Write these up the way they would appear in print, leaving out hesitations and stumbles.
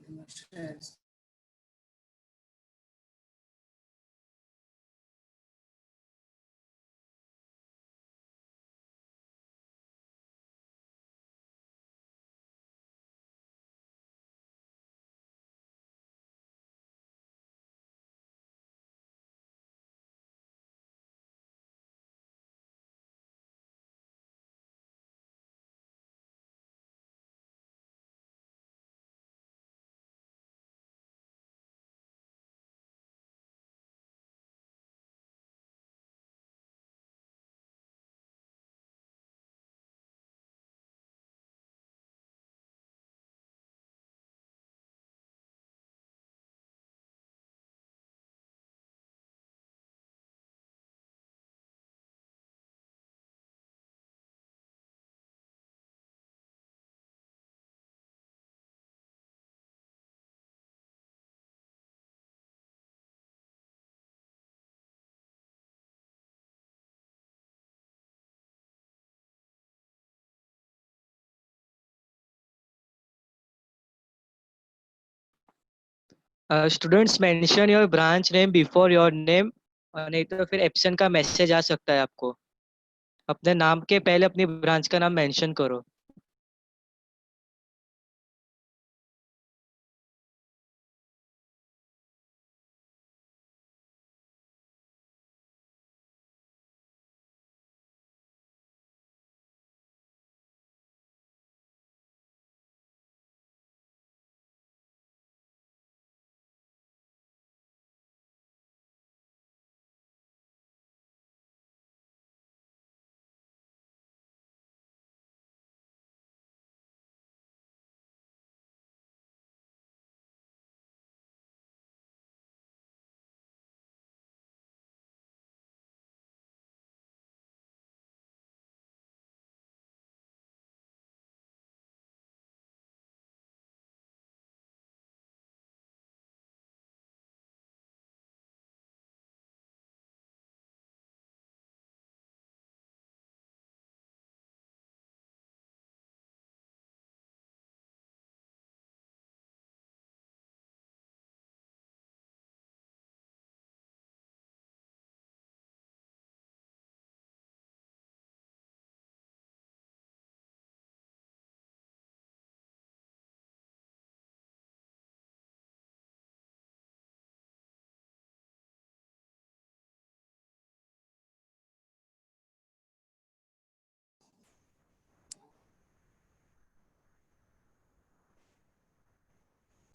in the shares. Students mention your branch name before your name, नहीं तो फिर absent का मैसेज आ सकता है आपको। अपने नाम के पहले अपनी ब्रांच का नाम मेंशन करो।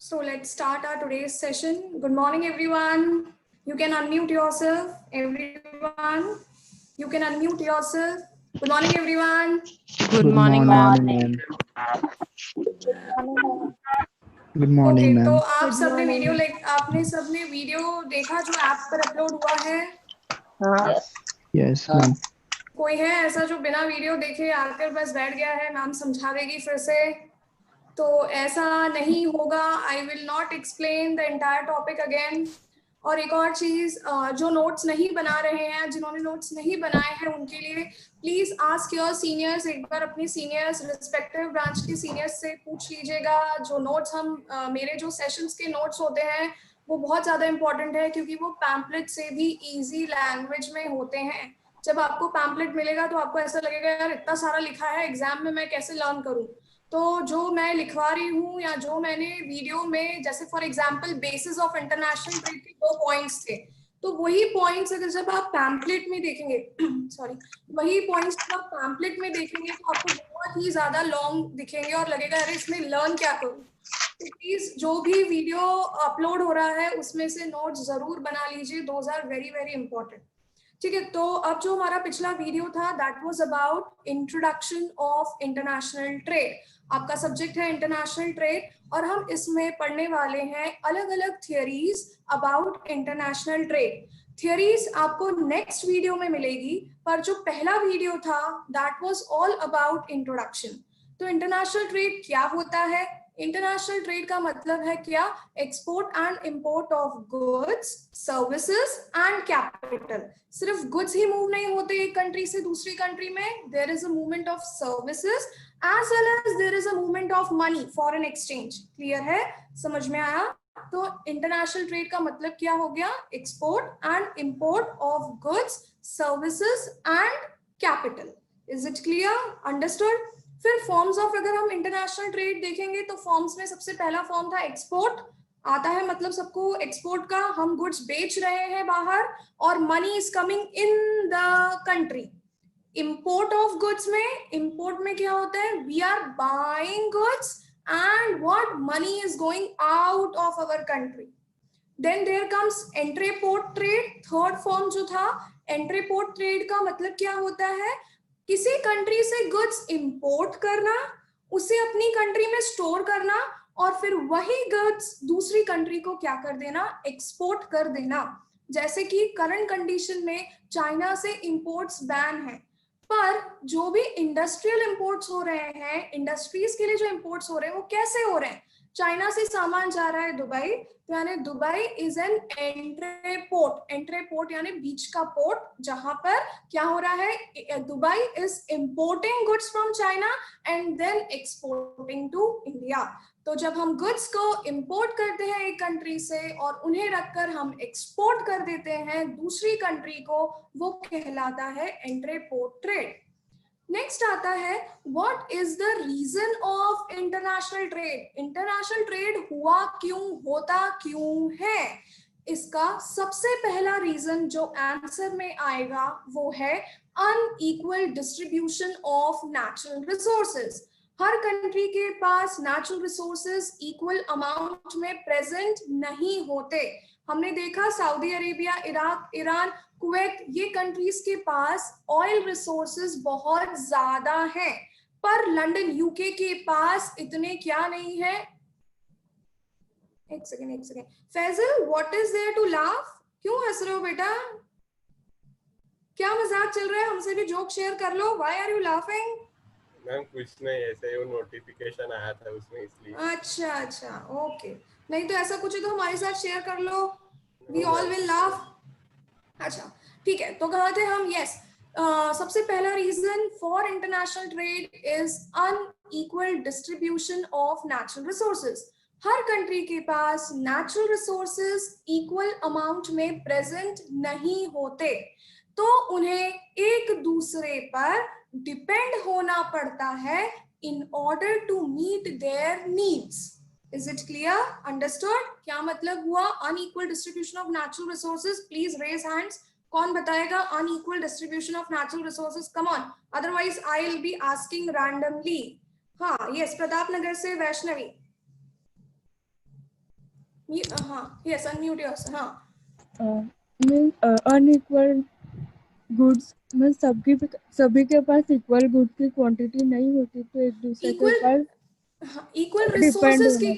So let's start our today's session. Good morning, everyone. You can unmute yourself, everyone. You can unmute yourself. Good morning, everyone. Good morning, ma'am. Good morning Okay, ma'am. तो आप सबने वीडियो आपने सबने video देखा जो app पर upload हुआ है? Yes ma'am. कोई है ऐसा जो बिना वीडियो देखे आकर बस बैठ गया है? मैम समझा देगी फिर से। तो ऐसा नहीं होगा। I will not explain the entire topic again. और एक और चीज, जो नोट्स नहीं बना रहे हैं, जिन्होंने नोट्स नहीं बनाए हैं, उनके लिए प्लीज आस्क योर सीनियर्स। एक बार अपने सीनियर्स, रिस्पेक्टिव ब्रांच के सीनियर्स से पूछ लीजिएगा। जो नोट्स मेरे जो सेशंस के नोट्स होते हैं वो बहुत ज्यादा इंपॉर्टेंट है, क्योंकि वो पैम्पलेट से भी इजी लैंग्वेज में होते हैं। जब आपको पैम्पलेट मिलेगा तो आपको ऐसा लगेगा यार इतना सारा लिखा है, एग्जाम में मैं कैसे लर्न करूं। तो जो मैं लिखवा रही हूँ या जो मैंने वीडियो में, जैसे for example basis of international trade के 2 पॉइंट्स थे, तो वही पॉइंट्स अगर जब आप पैम्पलेट में देखेंगे सॉरी, वही पॉइंट्स जब आप पैम्पलेट में देखेंगे तो आपको बहुत ही ज्यादा लॉन्ग दिखेंगे और लगेगा अरे इसमें लर्न क्या करूँ। तो प्लीज जो भी वीडियो अपलोड हो रहा है उसमें से नोट्स जरूर बना लीजिए। Those are very very important. ठीक है, तो अब जो हमारा पिछला वीडियो था that was about introduction of international trade. आपका सब्जेक्ट है इंटरनेशनल ट्रेड और हम इसमें पढ़ने वाले हैं अलग अलग theories about international trade. Theories आपको नेक्स्ट वीडियो में मिलेगी, पर जो पहला वीडियो था that was all about introduction. तो इंटरनेशनल ट्रेड क्या होता है, इंटरनेशनल ट्रेड का मतलब है क्या? Export and import of goods, services and capital. सिर्फ गुड्स ही मूव नहीं होते एक कंट्री से दूसरी कंट्री में, there is a movement of services as well as there is a movement of money, foreign exchange. Clear है? समझ में आया? तो इंटरनेशनल ट्रेड का मतलब क्या हो गया? Export and import of goods, services and capital. Is it clear? Understood? फिर फॉर्म्स ऑफ, अगर हम इंटरनेशनल ट्रेड देखेंगे तो फॉर्म्स में सबसे पहला फॉर्म था एक्सपोर्ट। आता है मतलब सबको एक्सपोर्ट का, हम गुड्स बेच रहे हैं बाहर और money is coming in the country. Import of goods में, इंपोर्ट में क्या होता है? We are buying goods and what money is going out of our country. Then there comes entrepot trade, third form जो था। एंट्रीपोर्ट ट्रेड का मतलब क्या होता है? किसी कंट्री से गुड्स इंपोर्ट करना, उसे अपनी कंट्री में स्टोर करना और फिर वही गुड्स दूसरी कंट्री को क्या कर देना? एक्सपोर्ट कर देना। जैसे कि करंट कंडीशन में चाइना से इंपोर्ट्स बैन है, पर जो भी इंडस्ट्रियल इंपोर्ट्स हो रहे हैं, इंडस्ट्रीज के लिए जो इंपोर्ट्स हो रहे हैं वो कैसे हो रहे हैं? चाइना से सामान जा रहा है दुबई, तो यानी Dubai is an entry port. Entry port यानी बीच का पोर्ट, जहां पर क्या हो रहा है? Dubai is importing goods from China and then exporting to India. तो जब हम गुड्स को इंपोर्ट करते हैं एक कंट्री से और उन्हें रखकर हम एक्सपोर्ट कर देते हैं दूसरी कंट्री को, वो कहलाता है एंट्री पोर्ट ट्रेड। नेक्स्ट आता है what is the reason of international trade? International trade हुआ क्यों, होता क्यों है? इसका सबसे पहला रीजन जो आंसर में आएगा वो है unequal distribution of natural resources. हर कंट्री के पास नेचुरल रिसोर्सेज इक्वल अमाउंट में प्रेजेंट नहीं होते। हमने देखा Saudi Arabia, Iraq, Iran, Kuwait, ये कंट्रीज के पास ऑयल रिसोर्सेज बहुत ज्यादा हैं, पर लंदन, यूके के पास इतने क्या नहीं है? एक second. Faisal, what is there to laugh? क्यों हंस रहे हो बेटा? क्या मजाक चल रहा है? हमसे भी जोक शेयर कर लो। Why are you laughing? Ma'am कुछ नहीं, ऐसे ही वो नोटिफिकेशन आया था उसमें, इसलिए। अच्छा, ओके। नहीं तो ऐसा कुछ है तो हमारे साथ शेयर कर लो, वी ऑल विल लाफ। अच्छा ठीक है, तो कहा थे हम? यस, सबसे पहला reason for international trade is unequal distribution of natural resources. हर कंट्री के पास नेचुरल रिसोर्सेज इक्वल अमाउंट में प्रेजेंट नहीं होते, तो उन्हें एक दूसरे पर डिपेंड होना पड़ता है in order to meet their needs. Is it clear? Understood? क्या मतलब हुआ unequal distribution of natural resources? Please raise hands. कौन बताएगा unequal distribution of natural resources? Come on, otherwise I will be asking randomly. हाँ yes, Pratap Nagar से वैष्णवी। हाँ yes, unmute yourself. हाँ unequal goods में सभी के पास इक्वल गुड्स की क्वांटिटी नहीं होती, तो एक दूसरे के पास इक्वल रिसोर्सेज की,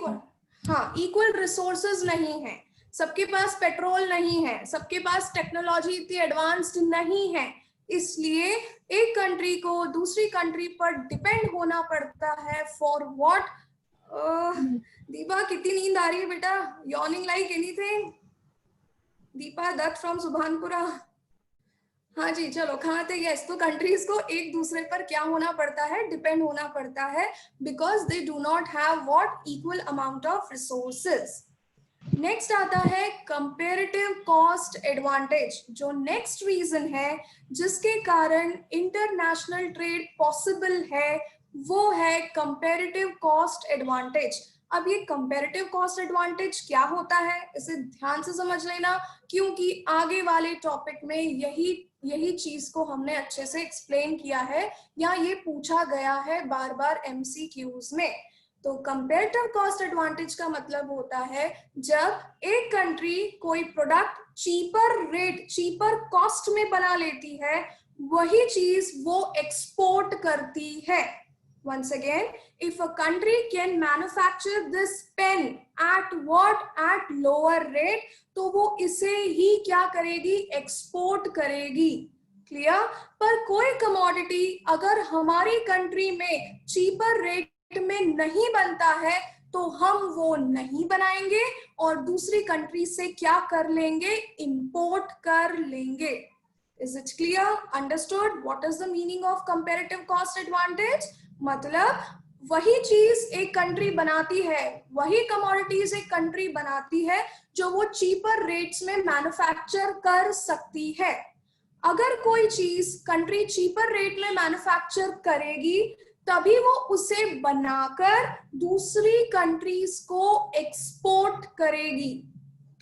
हाँ इक्वल रिसोर्सेज नहीं है। सबके पास पेट्रोल नहीं है, सबके पास टेक्नोलॉजी इतनी एडवांस्ड नहीं है, इसलिए एक कंट्री को दूसरी कंट्री पर डिपेंड होना पड़ता है। For what? दीपा, कितनी नींद आ रही है बेटा? Yawning like anything? Deepa Dutt from Subhanpura. हाँ जी, चलो कहाँ थे? यस, तो कंट्रीज को एक दूसरे पर क्या होना पड़ता है? डिपेंड होना पड़ता है, because they do not have what? Equal amount of resources. Next आता है कंपैरेटिव कॉस्ट एडवांटेज। जो नेक्स्ट रीजन है जिसके कारण इंटरनेशनल ट्रेड पॉसिबल है, वो है कंपैरेटिव कॉस्ट एडवांटेज। अब ये कंपैरेटिव कॉस्ट एडवांटेज क्या होता है, इसे ध्यान से समझ लेना, क्योंकि आगे वाले टॉपिक में यही चीज को हमने अच्छे से एक्सप्लेन किया है या ये पूछा गया है बार बार एमसीक्यूज में। तो कंपैरेटिव कॉस्ट एडवांटेज का मतलब होता है जब एक कंट्री कोई product cheaper rate, cheaper cost में बना लेती है, वही चीज वो एक्सपोर्ट करती है। Once again, if a country can manufacture this pen at what? At lower rate, तो वो इसे ही क्या करेगी? एक्सपोर्ट करेगी। क्लियर? पर कोई कमोडिटी अगर हमारी कंट्री में चीपर रेट में नहीं बनता है, तो हम वो नहीं बनाएंगे और दूसरी कंट्री से क्या कर लेंगे, इंपोर्ट कर लेंगे। Is it clear, understood? What is the meaning of comparative cost advantage? मतलब वही चीज एक कंट्री बनाती है, वही कमोडिटीज एक कंट्री बनाती है जो वो चीपर रेट्स में मैन्युफैक्चर कर सकती है। अगर कोई चीज कंट्री चीपर रेट में मैन्युफैक्चर करेगी तभी वो उसे बनाकर दूसरी कंट्रीज को एक्सपोर्ट करेगी।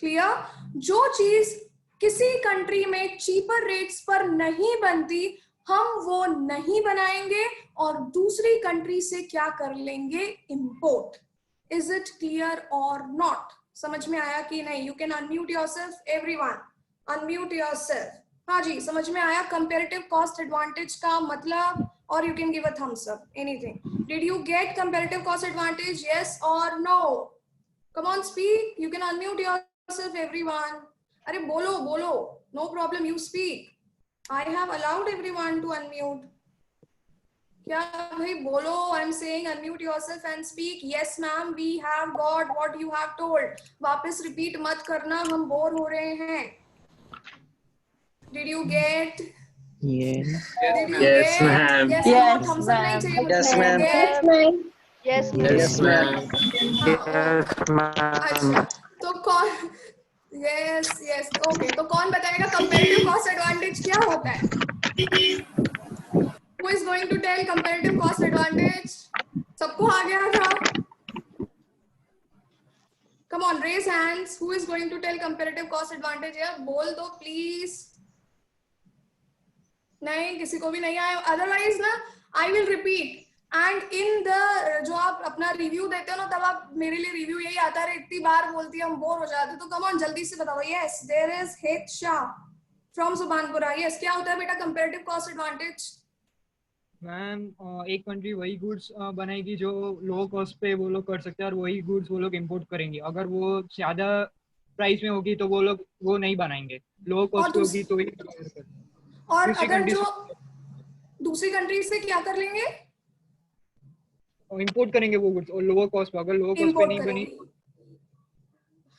क्लियर? जो चीज किसी कंट्री में चीपर रेट्स पर नहीं बनती हम वो नहीं बनाएंगे और दूसरी कंट्री से क्या कर लेंगे, इंपोर्ट। इज इट क्लियर और नॉट? समझ में आया कि नहीं? You can unmute yourself everyone, unmute yourself. हाँ जी, समझ में आया कंपैरेटिव कॉस्ट एडवांटेज का मतलब? और you can give a thumbs up, anything. Did you get comparative cost advantage, yes और no? Come on speak, you can unmute yourself everyone. अरे बोलो बोलो, no problem, you speak. I have allowed everyone to unmute. क्या भाई बोलो, I'm saying unmute yourself and speak. Yes ma'am, we have got what you have told. वापस repeat मत करना, हम बोर हो रहे हैं। Did you get? Yes. Did you Yes, get? ma'am. Yes Yes, no, thumbs up नहीं ma'am. चाहिए मुझे। Yes, Did you ma'am. get? Yes, Yes, ma'am. हाँ, अच्छा तो कौन? Yes, yes, okay. तो कौन बताएगा comparative cost advantage क्या होता है? Who is going to tell comparative cost advantage? सबको आ गया था? Come on, raise hands. Who is going to tell comparative cost advantage? यार बोल दो please. नहीं, किसी को भी नहीं आया। Otherwise ना, I will repeat. And in the जो आप अपना रिव्यू देते हो ना, तब आप मेरे लिए रिव्यू यही आता है, इतनी बार बोलती है हम बोर हो जाते। तो कम ऑन जल्दी से बताओ। Yes, there is Hit Shah from Subhanpura. Yes, क्या होता है बेटा कंपैरेटिव कॉस्ट एडवांटेज? मैम एक कंट्री वही गुड्स बनाएगी जो लो कॉस्ट पे वो लोग कर सकते हैं और वही गुड्स वो लोग इंपोर्ट करेंगे। अगर वो ज्यादा प्राइस में होगी तो वो लोग वो नहीं बनाएंगे, लो कॉस्ट पे होगी तो ही। और दूसरी अगर कंट्री जो दूसरी कंट्री से क्या कर लेंगे, इंपोर्ट करेंगे वो गुड्स, और लोअर कॉस्ट पे। अगर लोअर कॉस्ट पे इंपोर्ट नहीं बनी करेंगे।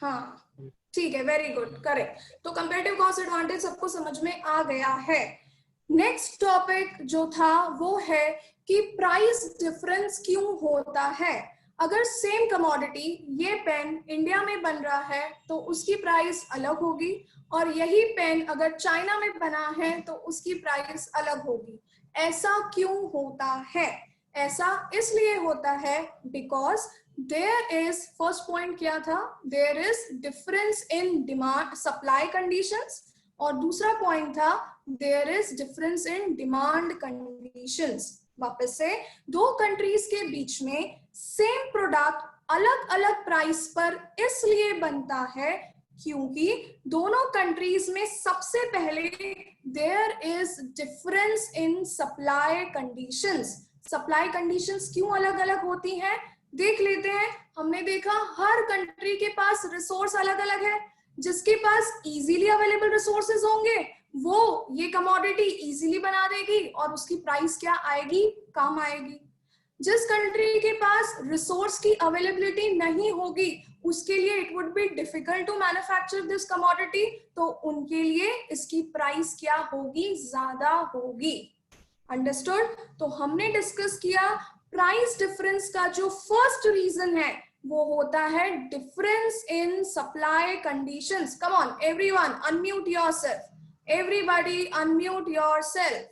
हाँ ठीक है, वेरी गुड, करेक्ट। तो कंपैरेटिव कॉस्ट एडवांटेज सबको समझ में आ गया है। नेक्स्ट टॉपिक जो था वो है कि प्राइस डिफरेंस क्यों होता है। अगर सेम कमोडिटी, ये पेन इंडिया में बन रहा है तो उसकी प्राइस अलग होगी, और यही पेन अगर चाइना में बना है तो उसकी प्राइस अलग होगी। ऐसा क्यों होता है? ऐसा इसलिए होता है because there is, first point क्या था, there is difference in demand supply conditions, और दूसरा पॉइंट था there is difference in demand conditions. वापस से, दो कंट्रीज के बीच में सेम प्रोडक्ट अलग अलग प्राइस पर इसलिए बनता है क्योंकि दोनों कंट्रीज में सबसे पहले there is difference in supply conditions. Supply conditions क्यों अलग अलग होती हैं देख लेते हैं। हमने देखा हर कंट्री के पास रिसोर्स अलग अलग है। जिसके पास इजीली अवेलेबल रिसोर्सेज होंगे वो ये कमोडिटी इजीली बना देगी और उसकी प्राइस क्या आएगी, कम आएगी। जिस कंट्री के पास रिसोर्स की अवेलेबिलिटी नहीं होगी उसके लिए it would be difficult to manufacture this commodity, तो उनके लिए इसकी प्राइस क्या होगी, ज्यादा होगी। अंडरस्टूड? तो हमने डिस्कस किया प्राइस डिफरेंस का जो फर्स्ट रीजन है वो होता है difference in supply conditions. Come on everyone, unmute yourself, everybody unmute yourself.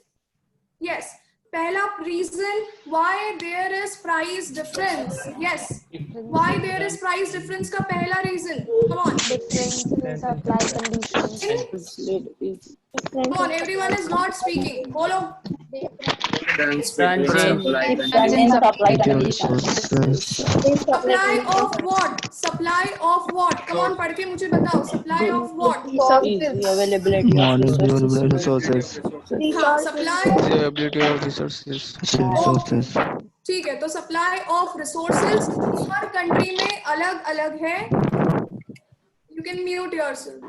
Yes, पहला reason why there is price difference. Yes, why there is price difference का पहला reason, come on. difference in supply conditions. Come on, everyone is not speaking. Bolo. Difference between supply Difference in supply conditions. Supply of what? Supply of what? Come on, पढ़ के मुझे बताओ. Supply of what? Availability Knowledge, available resources. हाँ, supply. Availability of resources. Resources. ठीक है, तो supply of resources her country में अलग अलग है. You can mute yourself.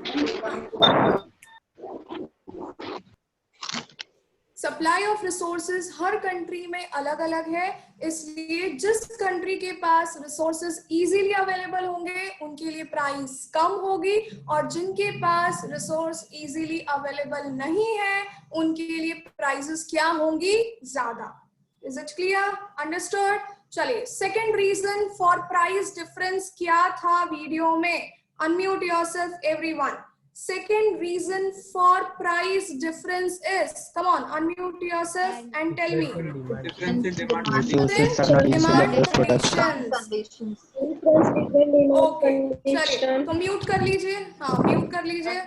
Supply of resources हर कंट्री में अलग अलग है, इसलिए जिस कंट्री के पास रिसोर्सेज इजीली अवेलेबल होंगे उनके लिए प्राइस कम होगी, और जिनके पास रिसोर्स इजीली अवेलेबल नहीं है उनके लिए प्राइसेस क्या होंगी, ज्यादा। Is it clear, understood? चलिए, second reason for price difference क्या था वीडियो में? Unmute yourself everyone. Second reason for price difference is, come on, unmute yourself and tell me. Difference in demand. Resources are not easily Demand available. conditions. Okay, चलिए तो mute कर लीजिए, हाँ mute कर लीजिए।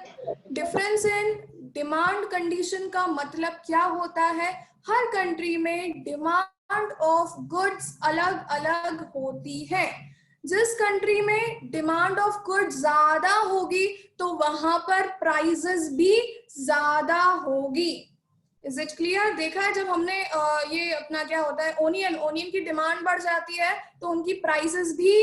डिफरेंस इन डिमांड कंडीशन का मतलब क्या होता है? हर कंट्री में डिमांड ऑफ गुड्स अलग अलग होती है। जिस कंट्री में डिमांड ऑफ गुड्स ज्यादा होगी तो वहां पर प्राइसेस भी ज्यादा होगी। Is it clear? देखा है जब हमने ये अपना क्या होता है, ओनियन की डिमांड बढ़ जाती है तो उनकी प्राइसेस भी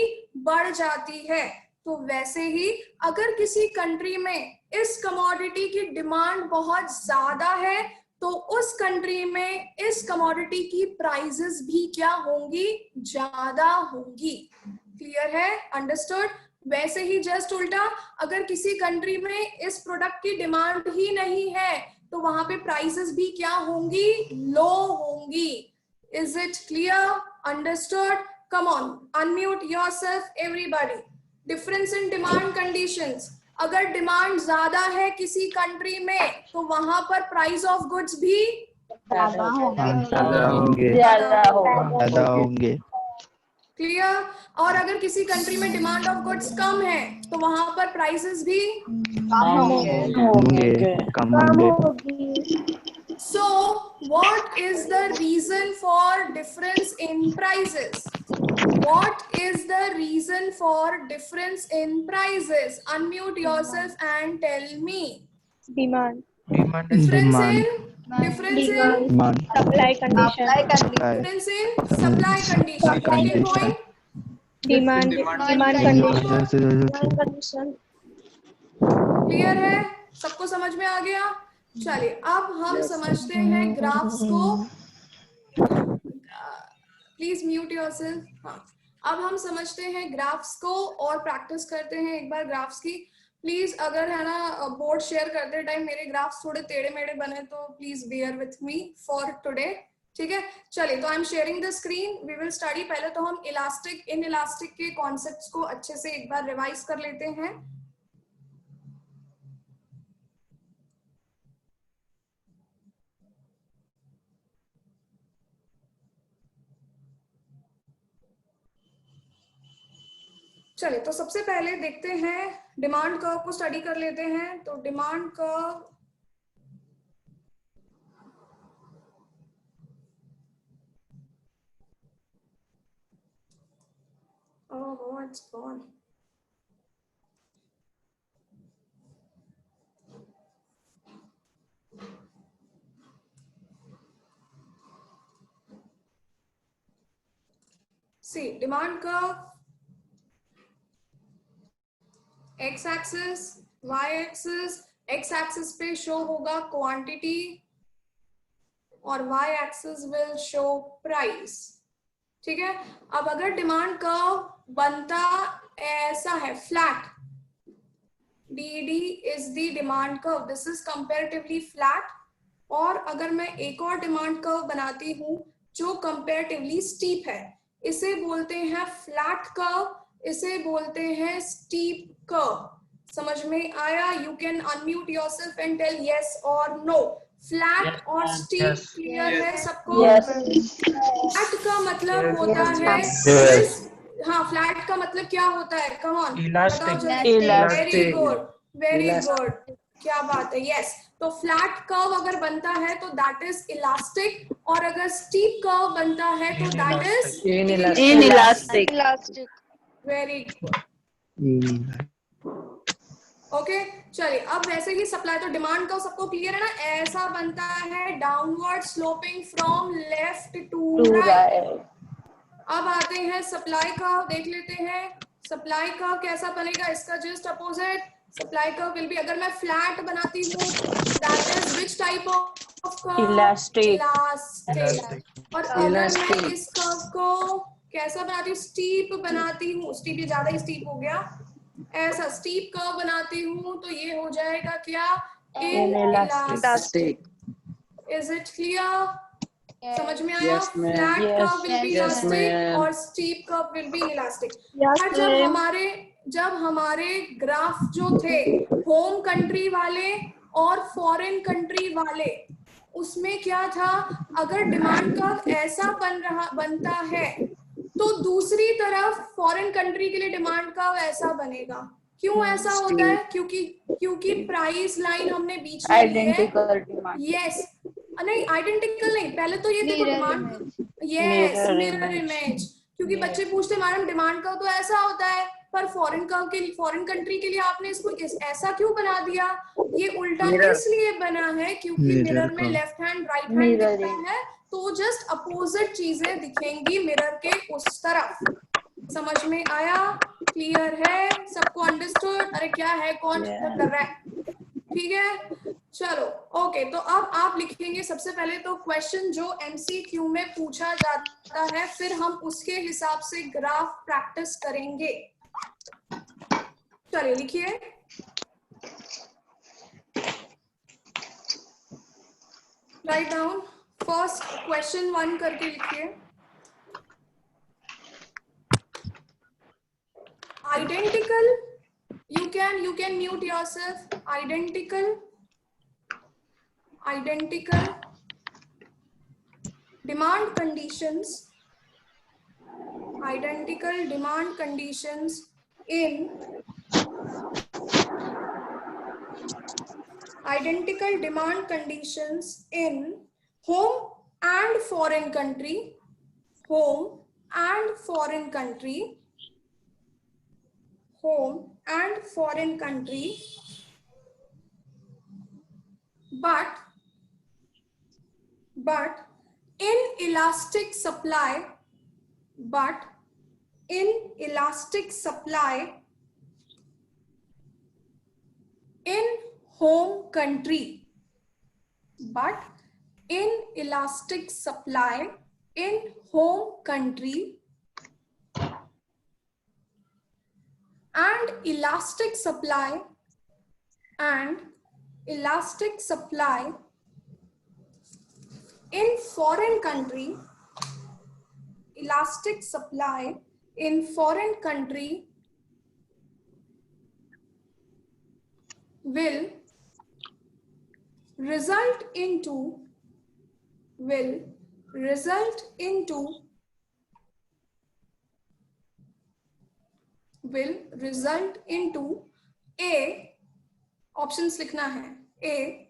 बढ़ जाती है। तो वैसे ही अगर किसी कंट्री में इस कमोडिटी की डिमांड बहुत ज्यादा है तो उस कंट्री में इस कमोडिटी की प्राइसेस भी क्या होंगी, ज्यादा होंगी। क्लियर है, अंडरस्टूड? वैसे ही जस्ट उल्टा, अगर किसी कंट्री में इस प्रोडक्ट की डिमांड ही नहीं है तो वहां पे प्राइसेस भी क्या होंगी, लो होंगी। Is it clear, understood? Come on, unmute yourself everybody. Difference in demand conditions, अगर डिमांड ज्यादा है किसी कंट्री में तो वहां पर प्राइस ऑफ गुड्स भी ज्यादा होंगे। क्लियर? और अगर किसी कंट्री में डिमांड ऑफ गुड्स कम है तो वहां पर प्राइसेस भी कम होंगे। So what is the reason for difference in prices? What is the reason for difference in prices? Unmute yourself and tell me. Demand. Difference in Supply condition. difference in supply condition. Second point, Demand condition. Clear है? सबको समझ में आ गया? चलिए अब हम समझते हैं ग्राफ्स को। Please mute yourself. हाँ, अब हम समझते हैं ग्राफ्स को और प्रैक्टिस करते हैं एक बार ग्राफ्स की। प्लीज अगर है ना बोर्ड शेयर करते टाइम मेरे ग्राफ्स थोड़े टेढ़े मेढ़े बने तो please bear with me for today, ठीक है? चलिए तो I am sharing the screen, we will study. पहले तो हम इलास्टिक इन इलास्टिक के कॉन्सेप्ट्स को अच्छे से एक बार रिवाइज कर लेते हैं। चलिए तो सबसे पहले देखते हैं डिमांड कर्व को स्टडी कर लेते हैं। तो demand curve it's gone. See, demand curve, x axis, y axis, x axis पे शो होगा क्वांटिटी और y axis will show price, ठीक है? अब अगर डिमांड कर्व बनता ऐसा है flat, DD is the demand curve, this is comparatively flat, और अगर मैं एक और डिमांड कर्व बनाती हूँ जो comparatively steep है, इसे बोलते हैं फ्लैट कर्व, इसे बोलते हैं स्टीप कर्व। समझ में आया? You can unmute yourself and tell yes और नो। फ्लैट और स्टीप क्लियर है सबको? फ्लैट का मतलब होता है, हाँ फ्लैट का मतलब क्या होता है? Come on, very good, very good, क्या बात है, यस। तो फ्लैट कर्व अगर बनता है तो दैट इज इलास्टिक, और अगर स्टीप कर्व बनता है तो that is inelastic. Very good, okay. चलिए अब वैसे ही सप्लाई, तो डिमांड कर्व सबको क्लियर है ना? ऐसा बनता है downward sloping from left to right. अब आते हैं सप्लाई कर्व, देख लेते हैं सप्लाई कर्व कैसा बनेगा। इसका just opposite supply curve will be, अगर मैं फ्लैट बनाती हूँ that is which type of Elastic. Elastic. और अगर मैं इस कर्व को कैसा बनाती हूँ, स्टीप बनाती हूँ, स्टीप ये ज्यादा ही स्टीप हो गया, ऐसा स्टीप कर्व बनाती हूँ तो ये हो जाएगा क्या, Inelastic. Is it clear? समझ में आया? Yes, ma'am. Flat Yes. Curve will be Yes, elastic ma'am. और steep curve will be elastic. Yes, और जब हमारे ग्राफ जो थे होम कंट्री वाले और फॉरेन कंट्री वाले, उसमें क्या था, अगर डिमांड कर्व ऐसा बनता है तो दूसरी तरफ फॉरेन कंट्री के लिए डिमांड कर्व ऐसा बनेगा। क्यों ऐसा होता है? क्योंकि प्राइस लाइन हमने बीच में ली है। Identical demand. यस, नहीं आइडेंटिकल नहीं, पहले तो ये देखो डिमांड, यस मिरर इमेज, क्योंकि बच्चे पूछते मैडम डिमांड कर्व तो ऐसा होता है पर फॉरेन कंट्री के लिए आपने इसको ऐसा क्यों बना दिया? ये उल्टा इसलिए बना है क्योंकि मिरर में लेफ्ट हैंड राइट हैंड दिखता है तो जस्ट अपोजिट चीजें दिखेंगी मिरर के उस तरफ। समझ में आया? क्लियर है सबको? अंडरस्टूड? अरे क्या है, कौन कर रहा है? ठीक है, चलो ओके। तो अब आप लिखेंगे सबसे पहले तो क्वेश्चन जो एमसीक्यू में पूछा जाता है, फिर हम उसके हिसाब से ग्राफ प्रैक्टिस करेंगे। चलिए लिखिए, राइट डाउन फर्स्ट क्वेश्चन 1 करके लिखिए। Identical, you can mute yourself. Identical demand conditions, identical demand conditions in home and foreign country, home and foreign country, but inelastic supply, in home country, and elastic supply in foreign country, will result into A, options लिखना है, A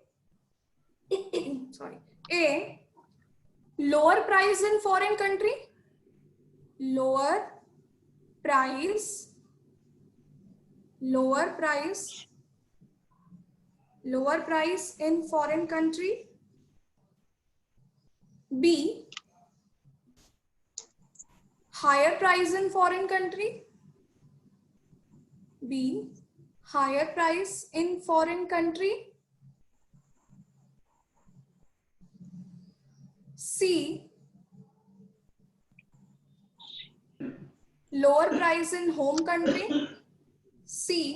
lower price in foreign country, lower price in foreign country. B, higher price in foreign country. B, higher price in foreign country. C, lower price in home country. C,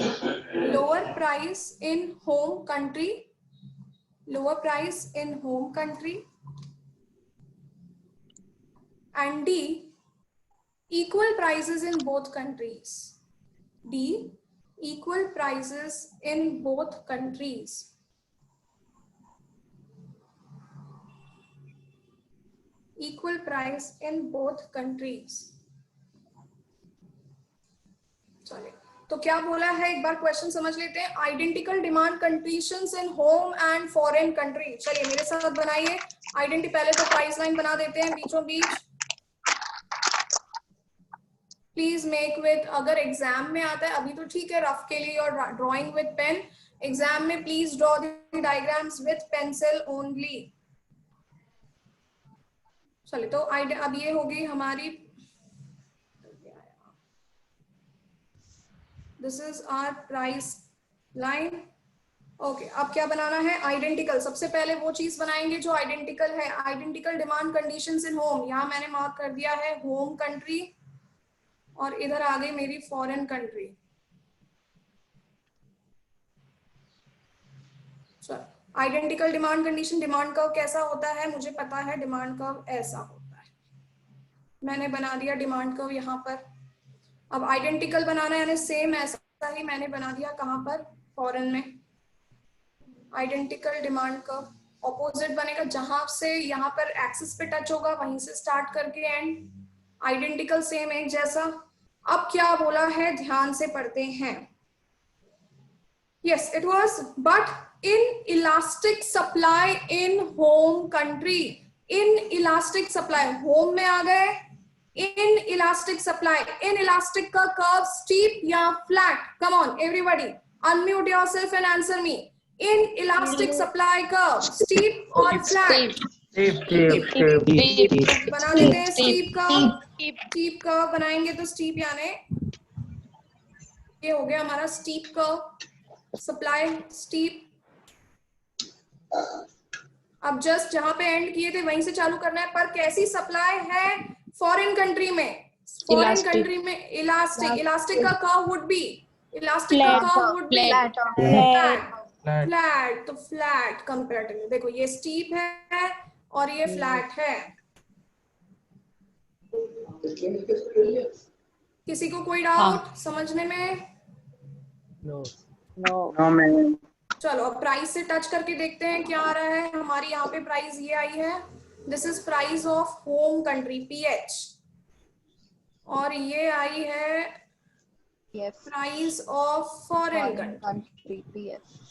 lower price in home country. And D, equal prices in both countries. D, equal prices in both countries. Equal price in both countries. चलिए, तो क्या बोला है एक बार question समझ लेते हैं। Identical demand conditions in home and foreign country. चलिए मेरे साथ बनाइए आइडेंटिटी। पहले तो प्राइस लाइन बना देते हैं बीचों बीच। प्लीज मेक विद, अगर एग्जाम में आता है अभी तो ठीक है रफ के लिए और ड्राइंग विद पेन, एग्जाम में please draw the diagrams with pencil only. चलिए तो अब ये होगी हमारी, this is our price line okay अब क्या बनाना है? आइडेंटिकल। सबसे पहले वो चीज बनाएंगे जो आइडेंटिकल है। आइडेंटिकल डिमांड कंडीशंस इन होम, यहाँ मैंने मार्क कर दिया है होम कंट्री, और इधर आ गई मेरी foreign country. Identical demand condition, demand curve कैसा होता है मुझे पता है, डिमांड कर्व ऐसा होता है। मैंने बना दिया डिमांड कर्व यहाँ पर। अब आइडेंटिकल बनाना है यानी सेम ऐसा ही मैंने बना दिया कहाँ पर? फॉरेन में। आइडेंटिकल डिमांड कर्व ऑपोजिट बनेगा, जहां से यहाँ पर एक्सिस पे टच होगा वहीं से स्टार्ट करके एंड। आइडेंटिकल सेम एक जैसा। अब क्या बोला है ध्यान से पढ़ते हैं। Yes it was but in elastic supply in home country. In elastic supply, home में आ गए। In elastic supply, in elastic का कर्व स्टीप या flat? Come on everybody, unmute yourself and answer me. In elastic supply curve steep और flat? बना देते हैं steep curve. Steep curve बनाएंगे तो स्टीप यानी ये हो गया हमारा स्टीप कर्व, सप्लाई स्टीप। अब जस्ट जहां पे एंड किए थे वहीं से चालू करना है, पर कैसी सप्लाई है? फॉरेन कंट्री में। फॉरेन कंट्री में इलास्टिक, इलास्टिक का कर्व वुड बी, इलास्टिक का कर्व वुड बी फ्लैट। तो फ्लैट कंपैरेटिवली देखो ये स्टीप है और ये फ्लैट है। किसी को कोई डाउट समझने में? No ma'am. चलो अब प्राइस से टच करके देखते हैं क्या आ रहा है। हमारी यहाँ पे प्राइस ये आई है, this is price of home country PH, और ये आई है price of foreign country PS।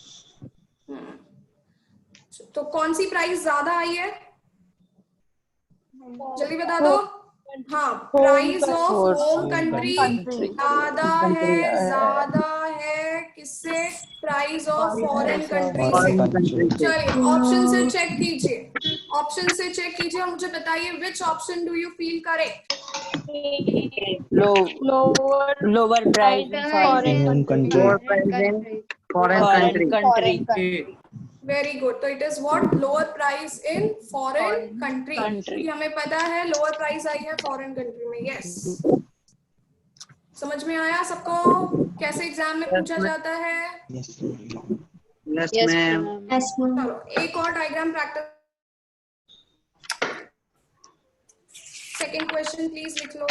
तो कौन सी प्राइस ज्यादा आई है जल्दी बता दो। हाँ, प्राइस ऑफ होम कंट्री ज्यादा है किससे? प्राइस ऑफ फॉरेन कंट्री से। चलिए ऑप्शन से चेक कीजिए, ऑप्शन से चेक कीजिए और मुझे बताइए which option do you feel correct? Lower price Foreign country. Foreign country. Very good. तो it is what? Lower price in foreign country. हमें पता है लोअर प्राइस आई है फॉरेन कंट्री में। यस समझ में आया सबको कैसे एग्जाम में पूछा जाता है? Yes. मैम। चलो एक और diagram practice. Second question please लिख लो।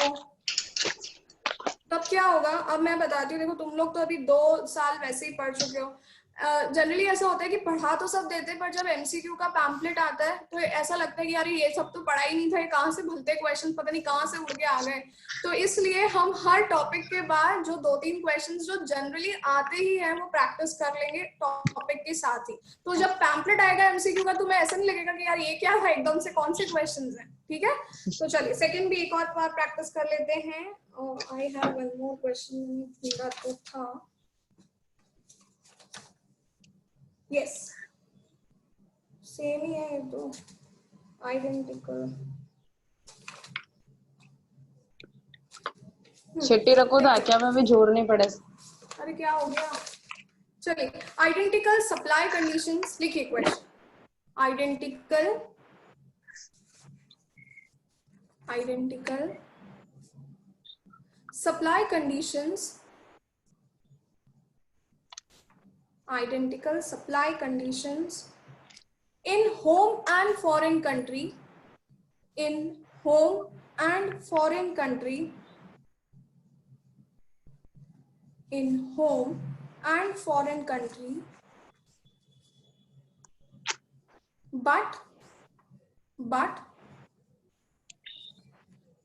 तब क्या होगा अब मैं बताती हूँ। देखो तुम लोग तो अभी 2 साल वैसे ही पढ़ चुके हो। जनरली ऐसा होता है कि पढ़ा तो सब देते हैं, पर जब MCQ का पैम्पलेट आता है तो ऐसा लगता है कि यार ये सब तो पढ़ा ही नहीं था, ये कहाँ से भलते क्वेश्चन पता नहीं कहाँ से उड़ के आ गए। तो इसलिए हम हर टॉपिक के बाद जो 2-3 क्वेश्चंस जो जनरली आते ही हैं वो प्रैक्टिस कर लेंगे टॉपिक के साथ ही। तो जब पैम्पलेट आएगा MCQ का तुम्हें ऐसा नहीं लगेगा कि यार ये क्या है, एकदम से कौन से क्वेश्चन है। ठीक है, तो चलिए सेकेंड भी एक और बार प्रैक्टिस कर लेते हैं। I have one more question तो था। यस सेम ही है तो आइडेंटिकल। छुट्टी रखो था क्या? मैं भी जोर नहीं पड़े। अरे क्या हो गया? चलिए आइडेंटिकल सप्लाई कंडीशंस लिखिए question. Identical supply conditions, identical supply conditions in home and foreign country, in home and foreign country, in home and foreign country, but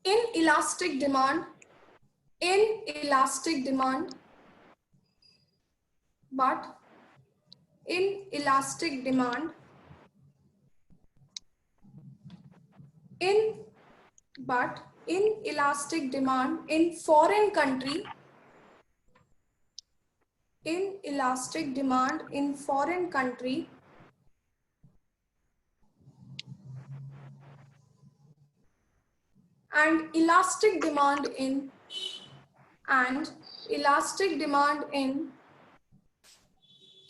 in elastic demand, but in elastic demand, in elastic demand in foreign country, in elastic demand in foreign country, and elastic demand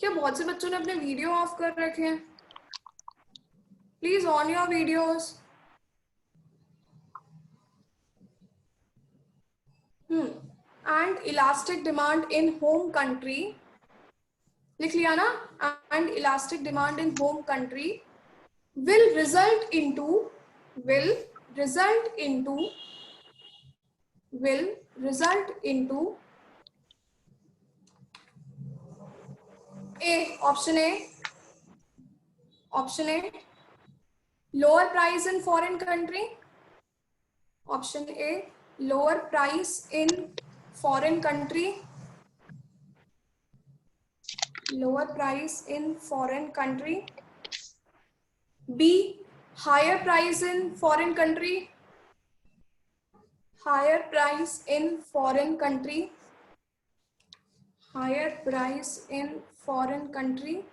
क्या बहुत से बच्चों ने अपने video of कर रखे हैं? Please on your videos. And elastic demand in home country, लिख लिया ना? And elastic demand in home country will result into option A, lower price in foreign country. Option A, lower price in foreign country. Lower price in foreign country. B, higher price in foreign country. Higher price in foreign country. Higher price in foreign country.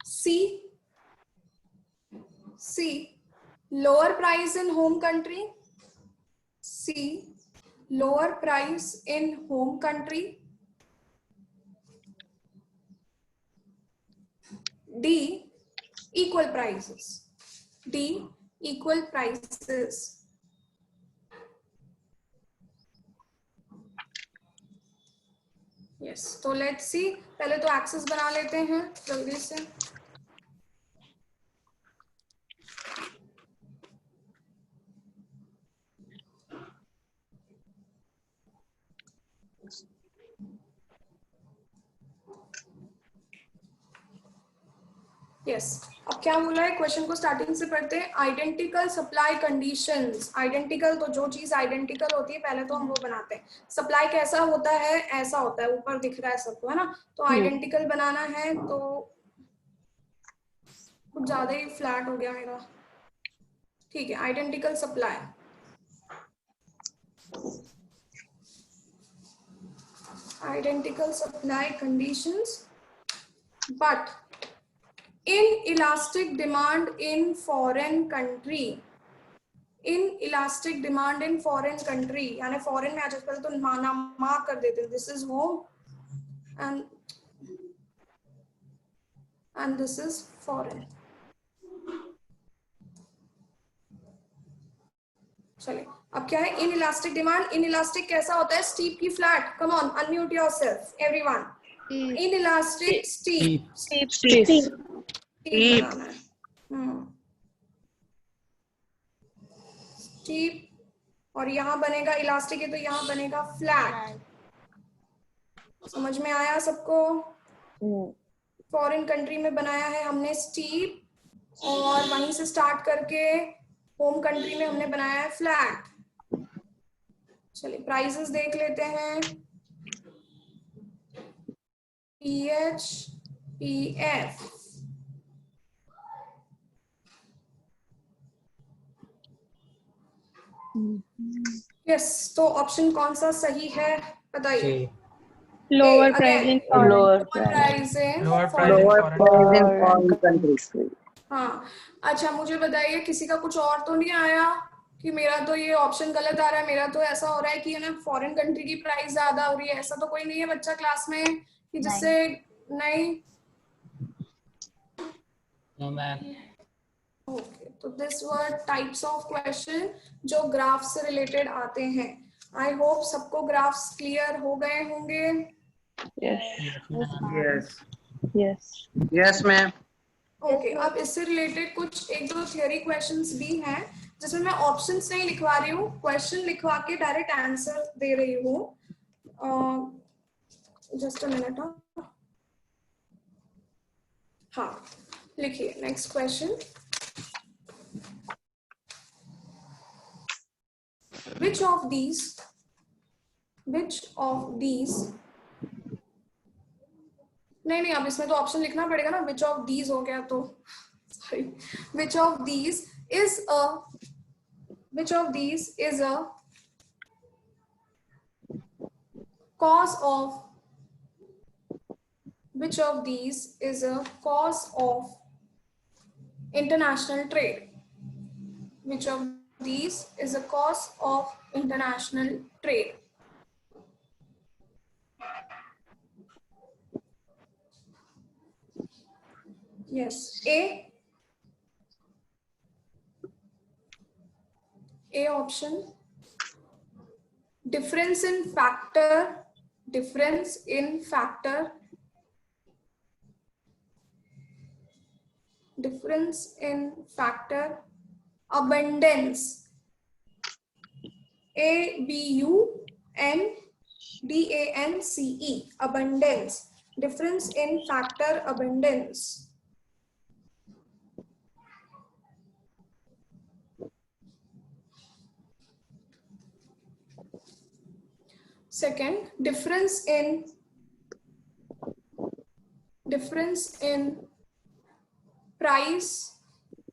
C, lower price in home country. C, lower price in home country. D, equal prices. D, equal prices. Yes, तो let's see. पहले तो access बना लेते हैं जल्दी से. Yes, अब क्या बोला है क्वेश्चन को स्टार्टिंग से पढ़ते हैं. Identical supply conditions. आइडेंटिकल तो जो चीज आइडेंटिकल होती है पहले तो हम वो बनाते हैं. सप्लाई कैसा होता है? ऐसा होता है, ऊपर दिख रहा है सबको, है ना? तो आइडेंटिकल बनाना है तो कुछ ज्यादा ही फ्लैट हो गया मेरा. ठीक है, identical supply. Identical supply conditions, but inelastic demand in foreign country. Inelastic demand in foreign country, यानी foreign में आ जाता है तो मार्क कर देते हैं. This is home and this is foreign. चलिए, अब क्या है inelastic demand? Inelastic कैसा होता है? Steep की flat. Come on, unmute yourself, everyone. Inelastic, steep. Steep. और यहाँ बनेगा इलास्टिक है तो यहाँ बनेगा फ्लैट. समझ में आया सबको? फॉरेन कंट्री में बनाया है हमने स्टीप, और वहीं से स्टार्ट करके होम कंट्री में हमने बनाया है फ्लैट. चलिए प्राइसेस देख लेते हैं. PH, PF. यस, तो ऑप्शन कौन सा सही है बताइए. Lower price in foreign countries. हाँ, अच्छा मुझे बताइए किसी का कुछ और तो नहीं आया कि मेरा तो ये ऑप्शन गलत आ रहा है, मेरा तो ऐसा हो रहा है कि है ना फॉरेन कंट्री की प्राइस ज्यादा हो रही है. ऐसा तो कोई नहीं है बच्चा क्लास में कि जिससे नहीं. ओके, तो this were types of question जो ग्राफ से रिलेटेड आते हैं. आई होप सबको ग्राफ्स क्लियर हो गए होंगे. Yes ma'am. ओके, अब इससे रिलेटेड कुछ एक दो थियरी क्वेश्चंस भी हैं जिसमें मैं ऑप्शंस नहीं लिखवा रही हूँ, क्वेश्चन लिखवा के डायरेक्ट आंसर दे रही हूँ. Just a minute. हाँ, लिखिए next question. Which of these नहीं, अब इसमें तो ऑप्शन लिखना पड़ेगा ना. which of these हो गया तो sorry. which of these is a cause of international trade. Which of these is a cause of international trade? Yes. A option. Difference in factor. Difference in factor. Difference in factor. Abundance. ABUNDANCE. Abundance. Difference in factor abundance. Second, difference in price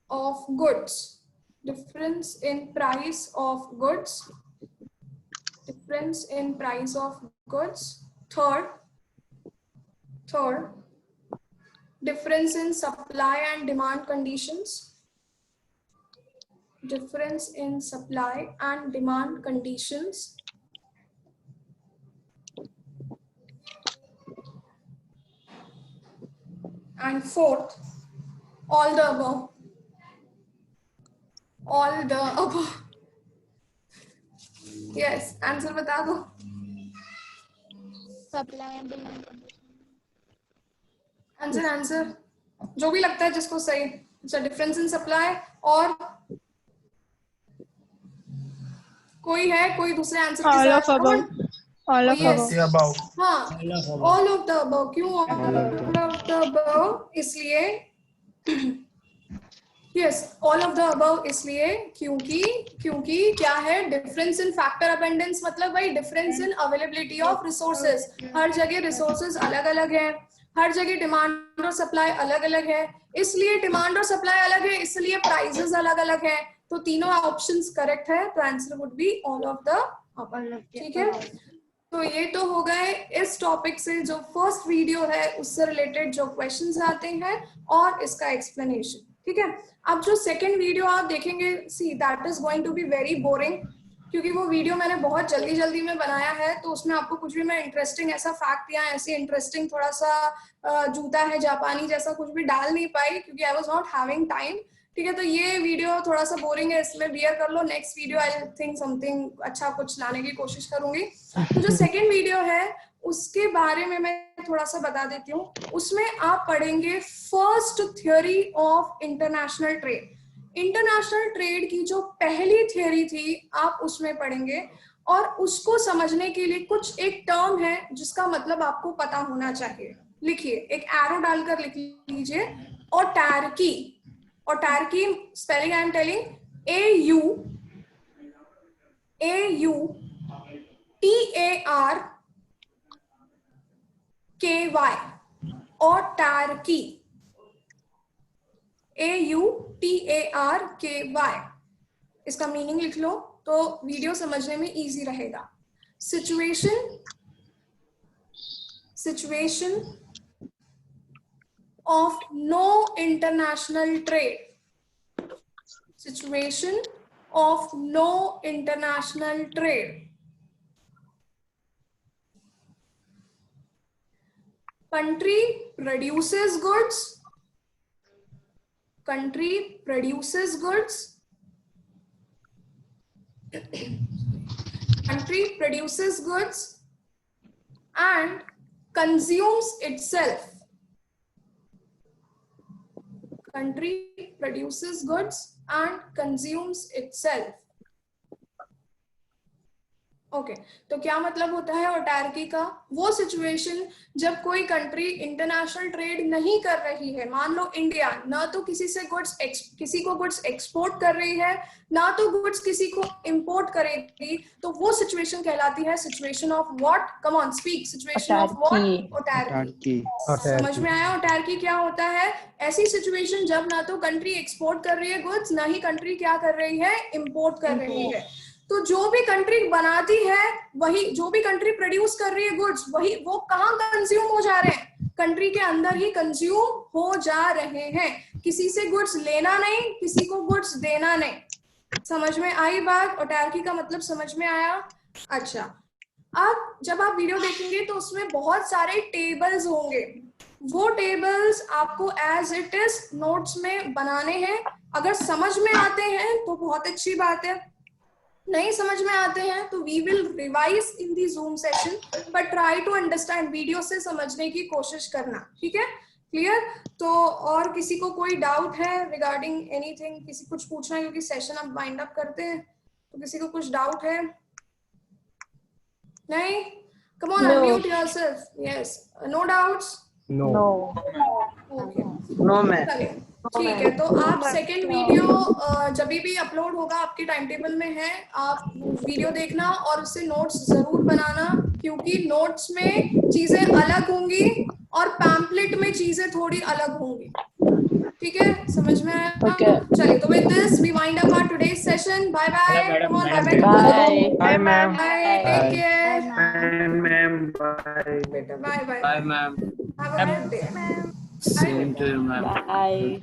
of goods. Difference in price of goods. Difference in price of goods. Third, difference in supply and demand conditions. Difference in supply and demand conditions. And fourth, all the above. All the above. Yes, answer बता दो. Supply and demand condition. Answer जो भी लगता है जिसको सही. अच्छा, difference in supply. और कोई है कोई दूसरे आंसर के साथ? All of above. All of Yes. above. हाँ, all of the above. क्यों all of the above? इसलिए yes, all of the above इसलिए क्योंकि क्या है, डिफरेंस इन फैक्टर अबंडेंस मतलब भाई difference in availability of resources. हर जगह रिसोर्सेज अलग अलग है, हर जगह डिमांड और सप्लाई अलग अलग है, इसलिए डिमांड और सप्लाई अलग है, इसलिए प्राइसेस अलग अलग है. तो तीनों ऑप्शंस करेक्ट है, तो answer would be all of the above. ठीक है, तो ये तो हो गए इस टॉपिक से जो फर्स्ट वीडियो है उससे रिलेटेड जो क्वेश्चंस आते हैं और इसका एक्सप्लेनेशन. ठीक है, अब जो सेकंड वीडियो आप देखेंगे, see that is going to be very boring, क्योंकि वो वीडियो मैंने बहुत जल्दी में बनाया है, तो उसमें आपको कुछ भी मैं इंटरेस्टिंग ऐसा फैक्ट या ऐसी इंटरेस्टिंग थोड़ा सा जूता है जापानी जैसा कुछ भी डाल नहीं पाई, क्योंकि I was not having time. ठीक है, तो ये वीडियो थोड़ा सा बोरिंग है, इसमें बियर कर लो. Next video I think something अच्छा कुछ लाने की कोशिश करूंगी. तो जो सेकंड वीडियो है उसके बारे में मैं थोड़ा सा बता देती हूँ. उसमें आप पढ़ेंगे first theory of international trade. International trade की जो पहली थ्योरी थी आप उसमें पढ़ेंगे, और उसको समझने के लिए कुछ एक टर्म है जिसका मतलब आपको पता होना चाहिए. लिखिए, एक एरो डालकर लिख लीजिए, autarky. Autarky spelling I am telling, AUTARKY. Autarky, AUTARKY. इसका मीनिंग लिख लो तो वीडियो समझने में इजी रहेगा. Situation of no international trade. Situation of no international trade. Country produces goods. Country produces goods. Country produces goods and consumes itself. Country produces goods and consumes itself. Okay, तो क्या मतलब होता है ऑटैरिकी का? वो सिचुएशन जब कोई कंट्री इंटरनेशनल ट्रेड नहीं कर रही है. मान लो इंडिया ना तो किसी को गुड्स एक्सपोर्ट कर रही है, ना तो गुड्स किसी को इंपोर्ट करेगी, तो वो सिचुएशन कहलाती है situation of what? Come on speak. Situation of what? Autarky. समझ में आया ऑटैरिकी क्या होता है? ऐसी सिचुएशन जब ना तो कंट्री एक्सपोर्ट कर रही है गुड्स, ना ही कंट्री क्या कर रही है? इंपोर्ट कर रही है. तो जो भी कंट्री बनाती है वही, जो भी कंट्री प्रोड्यूस कर रही है गुड्स, वही वो कहाँ कंज्यूम हो जा रहे हैं? कंट्री के अंदर ही कंज्यूम हो जा रहे हैं. किसी से गुड्स लेना नहीं, किसी को गुड्स देना नहीं. समझ में आई बात? ऑटैरिकी का मतलब समझ में आया? अच्छा, अब जब आप वीडियो देखेंगे तो उसमें बहुत सारे टेबल्स होंगे. वो टेबल्स आपको एज इट इज नोट्स में बनाने हैं। अगर समझ में आते हैं तो बहुत अच्छी बात है, नहीं समझ में आते हैं तो we will revise in the Zoom session, but try to understand, video से समझने की कोशिश करना, ठीक है? क्लियर? तो और किसी को कोई डाउट है रिगार्डिंग एनीथिंग? किसी कुछ पूछना है, क्योंकि सेशन अब वाइंड अप करते हैं, तो किसी को कुछ डाउट है? नहीं? Come on, unmute yourself. Yes. No doubts? No. Okay. No, ma'am. चलिए, ठीक है। तो आप सेकंड वीडियो जब भी अपलोड होगा आपके टाइम टेबल में है, आप वीडियो देखना और उससे नोट्स जरूर बनाना, क्योंकि नोट्स में चीजें अलग होंगी और पैम्पलेट में चीजें थोड़ी अलग होंगी, ठीक है? समझ में आया? Okay. चलिए, तो with this we wind up our today's session. Bye bye. Come on, bye bye. Bye. Bye, ma'am. Bye, take care Ma'am. Bye. बेटा, bye bye. Bye, ma'am. Have a good day. Same to you, ma'am. Bye.